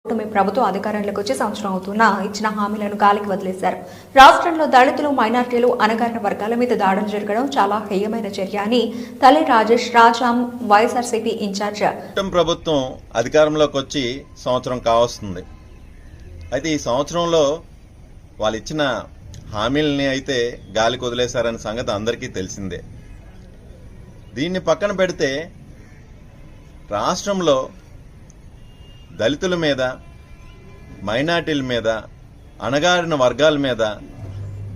కూటమి ప్రభుత్వం అధికారంలోకి వచ్చి సంవత్సరం అవుతున్నా ఇచ్చిన హామీలను గాలికి వదిలేశారు. రాష్ట్రంలో దళితులు, మైనార్టీలు, అణగారిన వర్గాల మీద దాడులు జరగడం చాలా హేయమైన చర్య అని తల్లి రాజేష్ రాజాం వైఎస్ఆర్సీపీ ఇన్ఛార్జ్. ప్రభుత్వం అధికారంలోకి వచ్చి సంవత్సరం కావస్తుంది. అయితే ఈ సంవత్సరంలో వాళ్ళు ఇచ్చిన హామీలని అయితే గాలికి వదిలేశారనే సంగతి అందరికీ తెలిసిందే. దీన్ని పక్కన పెడితే రాష్ట్రంలో దళితుల మీద, మైనార్టీల మీద, అణగారిన వర్గాల మీద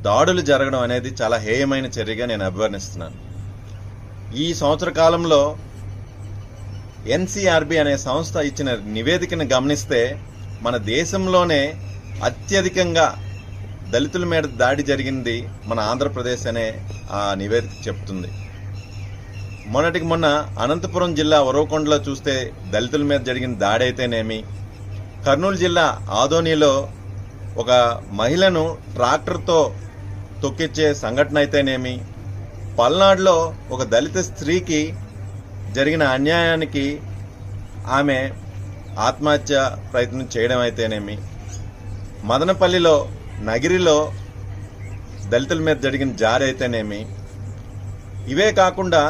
దాడులు జరగడం అనేది చాలా హేయమైన చర్యగా నేను అభివర్ణిస్తున్నాను. ఈ సంవత్సర కాలంలో ఎన్సీఆర్బీ అనే సంస్థ ఇచ్చిన నివేదికను గమనిస్తే మన దేశంలోనే అత్యధికంగా దళితుల మీద దాడి జరిగింది మన ఆంధ్రప్రదేశ్ అనే ఆ నివేదిక చెప్తుంది. మొన్నటికి మొన్న అనంతపురం జిల్లా ఉరవకొండలో చూస్తే దళితుల మీద జరిగిన దాడి అయితేనేమి, కర్నూలు జిల్లా ఆదోనిలో ఒక మహిళను ట్రాక్టర్తో తొక్కిచ్చే సంఘటన అయితేనేమి, పల్నాడులో ఒక దళిత స్త్రీకి జరిగిన అన్యాయానికి ఆమె ఆత్మహత్య ప్రయత్నం చేయడం అయితేనేమి, మదనపల్లిలో నగిరిలో దళితుల మీద జరిగిన జారి అయితేనేమి, ఇవే కాకుండా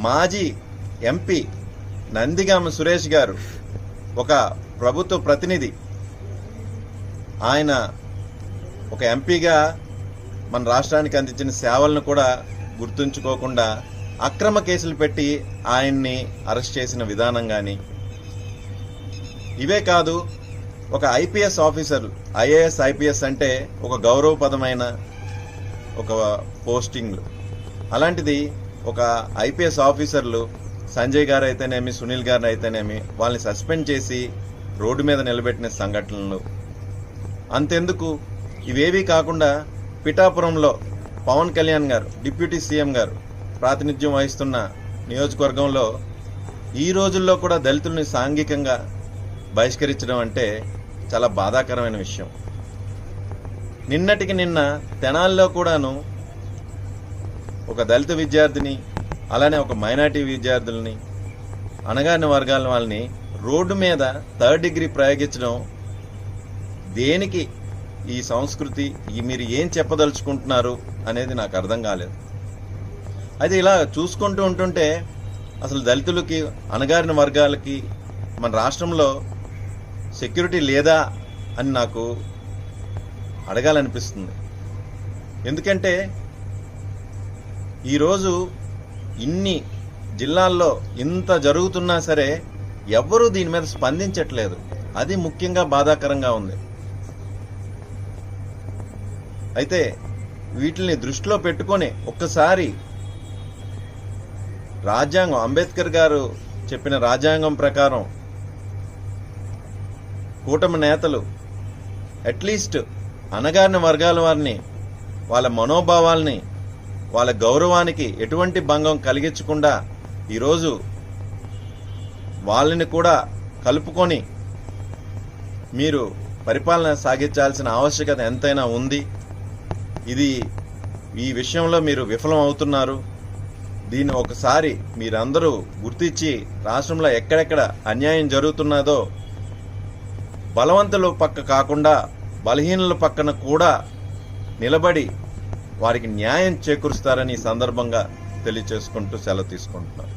మాజీ ఎంపీ నందిగామ సురేష్ గారు ఒక ప్రభుత్వ ప్రతినిధి, ఆయన ఒక ఎంపీగా మన రాష్ట్రానికి అందించిన సేవలను కూడా గుర్తుంచుకోకుండా అక్రమ కేసులు పెట్టి ఆయన్ని అరెస్ట్ చేసిన విధానం కానీ, ఇవే కాదు ఒక ఐపీఎస్ ఆఫీసర్, ఐఏఎస్ ఐపీఎస్ అంటే ఒక గౌరవపదమైన ఒక పోస్టింగ్, అలాంటిది ఒక ఐపీఎస్ ఆఫీసర్లు సంజయ్ గారు అయితేనేమి, సునీల్ గారు అయితేనేమి వాళ్ళని సస్పెండ్ చేసి రోడ్డు మీద నిలబెట్టిన సంఘటనలు. అంతెందుకు, ఇవేవీ కాకుండా పిఠాపురంలో పవన్ కళ్యాణ్ గారు, డిప్యూటీ సీఎం గారు ప్రాతినిధ్యం వహిస్తున్న నియోజకవర్గంలో ఈ రోజుల్లో కూడా దళితుల్ని సాంఘికంగా బహిష్కరించడం అంటే చాలా బాధాకరమైన విషయం. నిన్నటికి నిన్న తెనాలిలో కూడాను ఒక దళిత విద్యార్థిని, అలానే ఒక మైనార్టీ విద్యార్థులని, అణగారిన వర్గాల వాళ్ళని రోడ్డు మీద థర్డ్ డిగ్రీ ప్రయోగించడం దేనికి? ఈ సంస్కృతి మీరు ఏం చెప్పదలుచుకుంటున్నారు అనేది నాకు అర్థం కాలేదు. అయితే ఇలా చూసుకుంటూ ఉంటుంటే అసలు దళితులకి, అణగారిన వర్గాలకి మన రాష్ట్రంలో సెక్యూరిటీ లేదా అని నాకు అడగాలనిపిస్తుంది. ఎందుకంటే ఈరోజు ఇన్ని జిల్లాల్లో ఇంత జరుగుతున్నా సరే ఎవ్వరూ దీని మీద స్పందించట్లేదు. అది ముఖ్యంగా బాధాకరంగా ఉంది. అయితే వీటిని దృష్టిలో పెట్టుకొని ఒక్కసారి రాజ్యాంగం, అంబేద్కర్ గారు చెప్పిన రాజ్యాంగం ప్రకారం కూటమి నేతలు అట్లీస్ట్ అణగారిన వర్గాల వారిని, వాళ్ళ మనోభావాల్ని, వాళ్ళ గౌరవానికి ఎటువంటి భంగం కలిగించకుండా ఈరోజు వాళ్ళని కూడా కలుపుకొని మీరు పరిపాలన సాగించాల్సిన ఆవశ్యకత ఎంతైనా ఉంది. ఈ విషయంలో మీరు విఫలం అవుతున్నారు. దీన్ని ఒకసారి మీరందరూ గుర్తించి రాష్ట్రంలో ఎక్కడెక్కడ అన్యాయం జరుగుతున్నదో బలవంతుల పక్క కాకుండా బలహీనుల పక్కన కూడా నిలబడి వారికి న్యాయం చేకూరుస్తారని ఈ సందర్భంగా తెలియచేసుకుంటూ సెలవు తీసుకుంటున్నాను.